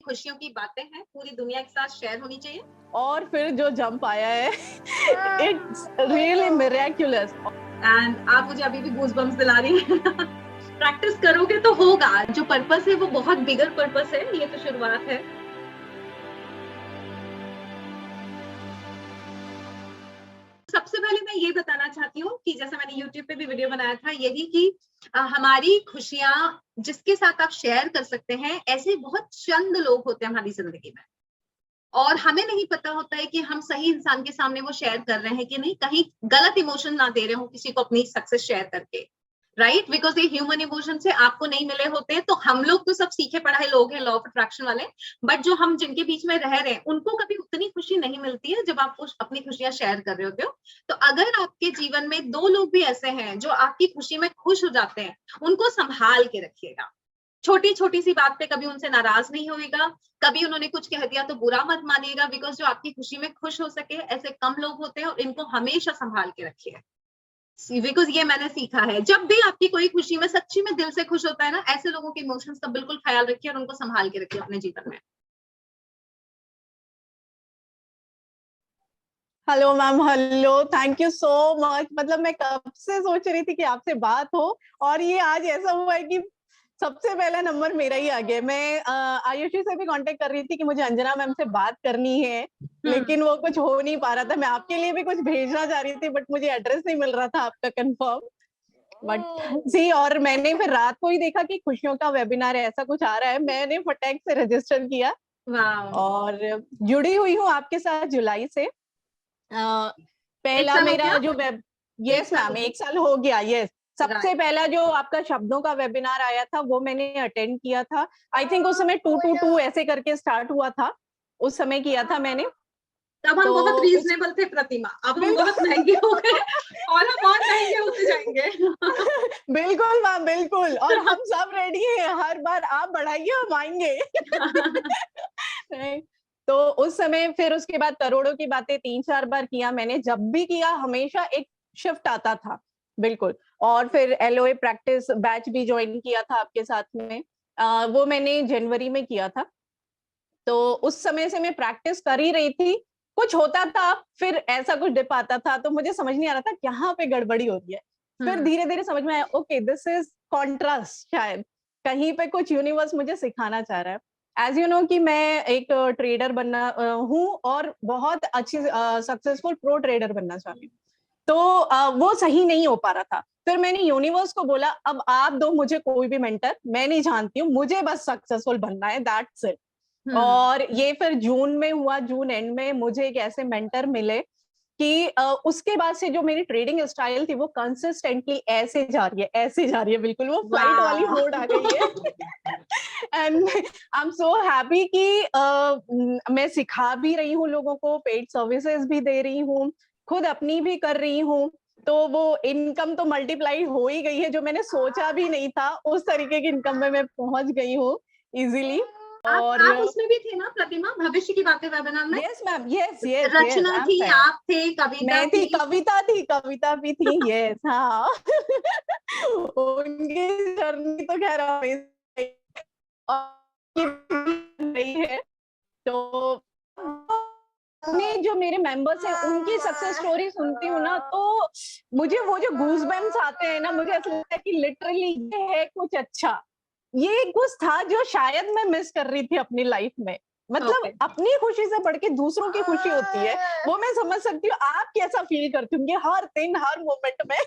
खुशियों की बातें हैं पूरी दुनिया के साथ शेयर होनी चाहिए। और फिर जो जंप आया है, इट्स रियली मिरेक्युलस। एंड आप मुझे अभी भी गूज़बम्प्स दिला रही हैं। प्रैक्टिस करोगे तो होगा, जो पर्पस है वो बहुत बिगर पर्पस है, ये तो शुरुआत है। सबसे पहले मैं ये बताना चाहती हूँ कि जैसा मैंने YouTube पे भी वीडियो बनाया था, यही कि हमारी खुशियां जिसके साथ आप शेयर कर सकते हैं, ऐसे बहुत चंद लोग होते हैं हमारी जिंदगी में, और हमें नहीं पता होता है कि हम सही इंसान के सामने वो शेयर कर रहे हैं कि नहीं, कहीं गलत इमोशन ना दे रहे हो किसी को अपनी सक्सेस शेयर करके, राइट? बिकॉज ये ह्यूमन इमोशन से आपको नहीं मिले होते हैं, तो हम लोग तो सब सीखे पढ़ाए लोग हैं, लॉ ऑफ अट्रैक्शन वाले, बट जो हम जिनके बीच में रह रहे हैं उनको कभी उतनी खुशी नहीं मिलती है जब आप अपनी खुशियां शेयर कर रहे होते हो। तो अगर आपके जीवन में 2 लोग भी ऐसे हैं जो आपकी खुशी में खुश हो जाते हैं, उनको संभाल के रखिएगा। छोटी छोटी सी बात पे कभी उनसे नाराज नहीं होएगा, कभी उन्होंने कुछ कह दिया तो बुरा मत मानिएगा, बिकॉज जो आपकी खुशी में खुश हो सके ऐसे कम लोग होते हैं, और इनको हमेशा संभाल के रखिए। बिकॉज ये मैंने सीखा है, जब भी आपकी कोई खुशी में सच्ची में दिल से खुश होता है ना, ऐसे लोगों के इमोशंस का बिल्कुल ख्याल रखिए और उनको संभाल के रखिए अपने जीवन में। Hello ma'am, hello, thank you so much. मतलब मैं कब से सोच रही थी कि आपसे बात हो, और ये आज ऐसा हुआ है कि सबसे पहला नंबर मेरा ही आ गया। मैं आयुषी से भी कांटेक्ट कर रही थी कि मुझे अंजना मैम से बात करनी है, लेकिन वो कुछ हो नहीं पा रहा था। मैं आपके लिए भी कुछ भेजना चाह रही थी, बट मुझे एड्रेस नहीं मिल रहा था आपका कंफर्म। बट जी, और मैंने फिर रात को ही देखा कि खुशियों का वेबिनार ऐसा कुछ आ रहा है, मैंने फटाक से रजिस्टर किया और जुड़ी हुई हूँ आपके साथ जुलाई से। पहला मेरा जो वेब, यस मैम, 1 साल हो गया। यस, सबसे पहला जो आपका शब्दों का वेबिनार आया था वो मैंने अटेंड किया था। आई थिंक उस समय 222 ऐसे करके स्टार्ट हुआ था, उस समय किया था मैंने। तब हम बहुत रीजनेबल थे प्रतिमा, अब हम बहुत महंगे हो गए और हम और महंगे होते जाएंगे। बिल्कुल मैम, बिल्कुल, और हम सब रेडी हैं, हर बार आप बढ़ाइए हम आएंगे। तो उस समय फिर उसके बाद करोड़ों की बातें 3-4 बार किया मैंने। जब भी किया हमेशा एक शिफ्ट आता था, बिल्कुल। और फिर एलओए प्रैक्टिस बैच भी ज्वाइन किया था आपके साथ में, वो मैंने जनवरी में किया था। तो उस समय से मैं प्रैक्टिस कर ही रही थी, कुछ होता था, फिर ऐसा कुछ डिप आता था, तो मुझे समझ नहीं आ रहा था कहाँ पे गड़बड़ी हो रही है। फिर धीरे धीरे समझ में आया, ओके दिस इज कॉन्ट्रास्ट, शायद कहीं पे कुछ यूनिवर्स मुझे सिखाना चाह रहा है। एज यू नो कि मैं एक ट्रेडर बनना हूँ, और बहुत अच्छी सक्सेसफुल प्रो ट्रेडर बनना चाहती हूँ। तो वो सही नहीं हो पा रहा था। फिर मैंने यूनिवर्स को बोला, अब आप दो मुझे कोई भी मेंटर, मैं नहीं जानती हूँ, मुझे बस सक्सेसफुल बनना है, दैट्स इट। और ये फिर जून में हुआ, जून एंड में मुझे एक ऐसे मेंटर मिले कि उसके बाद से जो मेरी ट्रेडिंग स्टाइल थी वो कंसिस्टेंटली ऐसे जा रही है, ऐसे जा रही है, बिल्कुल वो फ्लाइट वाली मोड आ गई है। And I am so happy कि मैं सिखा भी रही हूँ लोगों को, पेड सर्विसेज भी दे रही हूँ, खुद अपनी भी कर रही हूँ। तो वो इनकम तो मल्टीप्लाई हो ही गई है, जो मैंने सोचा भी नहीं था उस तरीके की इनकम में मैं पहुंच गई हूँ इजीली। और आप उसमें भी थे ना प्रतिमा, भविष्य की बातें वेबिनार में? यस मैम, यस यस, रचना थी, आप थे, कविता मैं थी, कविता भी थी। यस, हाँ। उनकी जर्नी तो खैर नहीं है। तो मैं जो मेरे मेंबर्स हैं उनकी सक्सेस स्टोरी सुनती हूँ ना, तो मुझे वो जो गूज़बम्प्स आते हैं ना, मुझे ऐसा लगता है कि लिटरली ये है कुछ अच्छा, ये कुछ था जो शायद मैं मिस कर रही थी अपनी लाइफ में। मतलब अपनी खुशी से बढ़ के दूसरों की खुशी होती है, वो मैं समझ सकती हूँ। आप कैसा फील करती होंगे हर दिन, हर मोमेंट में?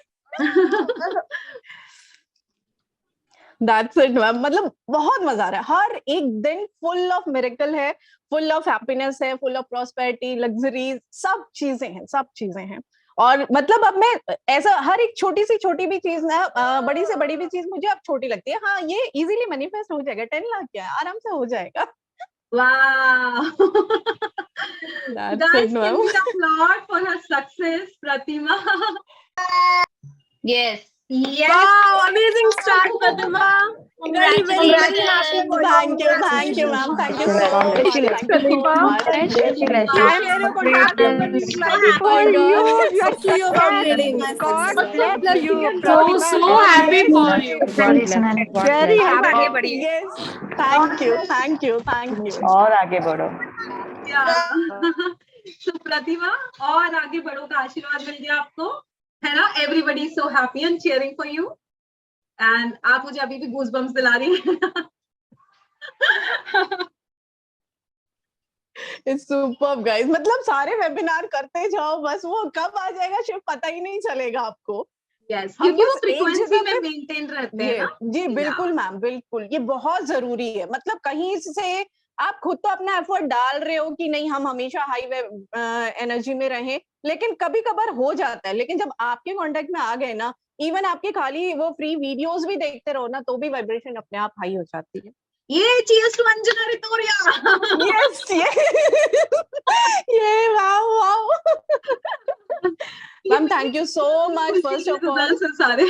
दैट्स इट मैम, मतलब बहुत मजा आ रहा है, हर एक दिन फुल ऑफ मिरेकल है, फुल ऑफ हैप्पीनेस है, फुल ऑफ प्रॉस्पेरिटी, लग्जरी, सब चीजें हैं, सब चीजें हैं। और मतलब अब मैं ऐसा हर एक छोटी सी छोटी भी चीज ना, बड़ी से बड़ी भी चीज मुझे अब छोटी लगती है। हाँ, ये इजीली मैनिफेस्ट हो जाएगा, 10 लाख क्या है, आराम से हो जाएगा। Wow. That's Guys, it, can ma'am. we applaud for her success, Pratima? Yes, Yes. Wow, amazing start, Pratibha. Very, very, very happy for Thank you, ma'am. Thank you so much. Thank you so much. Congratulations. I am Share your so contact number happy with For my for God. you. Talk to you about Yes, wedding. God bless you. So happy for you. Very Very happy. Yes. Thank you. Thank you. Thank you. और आगे बढ़ो। Yeah. So प्रतिभा और आगे बढ़ो का आशीर्वाद मिल गया आपको, है ना? Everybody is so happy and cheering for you. And आप मुझे अभी भी goosebumps दिला रही हैं। It's superb, guys. मतलब सारे वेबिनार करते जाओ, बस वो कब आ जाएगा शिव पता ही नहीं चलेगा आपको। Yes, हम क्योंकि वो बस एक फ्रीक्वेंसी जगह में पे मेंटेन रहते हैं ये ना। जी बिल्कुल मैम, बिल्कुल ये बहुत जरूरी है। मतलब कहीं से आप खुद तो अपना एफर्ट डाल रहे हो कि नहीं हम हमेशा हाई एनर्जी में रहें, लेकिन कभी कभार हो जाता है। लेकिन जब आपके कांटेक्ट में आ गए ना, इवन आपके खाली वो फ्री वीडियोस भी देखते रहो ना, तो भी वाइब्रेशन अपने आप हाई हो जाती है। ये cheers to अंजना रितोरिया। Yes, ये wow. Ma'am thank you so much first of all. Results हैं सारे।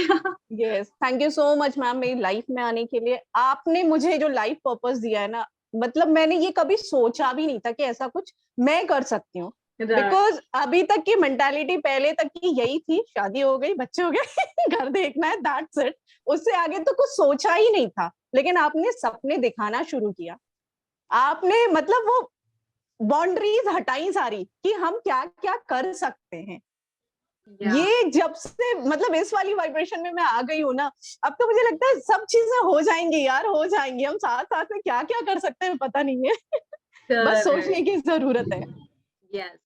Yes thank you so much ma'am मेरी लाइफ में आने के लिए। आपने मुझे जो लाइफ पर्पस दिया है ना, मतलब मैंने ये कभी सोचा भी नहीं था कि ऐसा कुछ मैं कर सकती हूँ। बिकॉज अभी तक की मेंटालिटी पहले तक की यही थी, शादी हो गई, बच्चे हो गए, घर देखना है, दैट्स इट। उससे आगे तो कुछ सोचा ही नहीं था। लेकिन आपने सपने दिखाना शुरू किया, आपने मतलब वो बाउंड्रीज हटाई सारी कि हम क्या क्या कर सकते हैं। ये जब से मतलब इस वाली वाइब्रेशन में मैं आ गई हूँ ना, अब तो मुझे लगता है सब चीजें हो जाएंगी यार, हो जाएंगी। हम साथ साथ में क्या क्या कर सकते हैं पता नहीं है, बस सोचने की जरूरत है। Yes.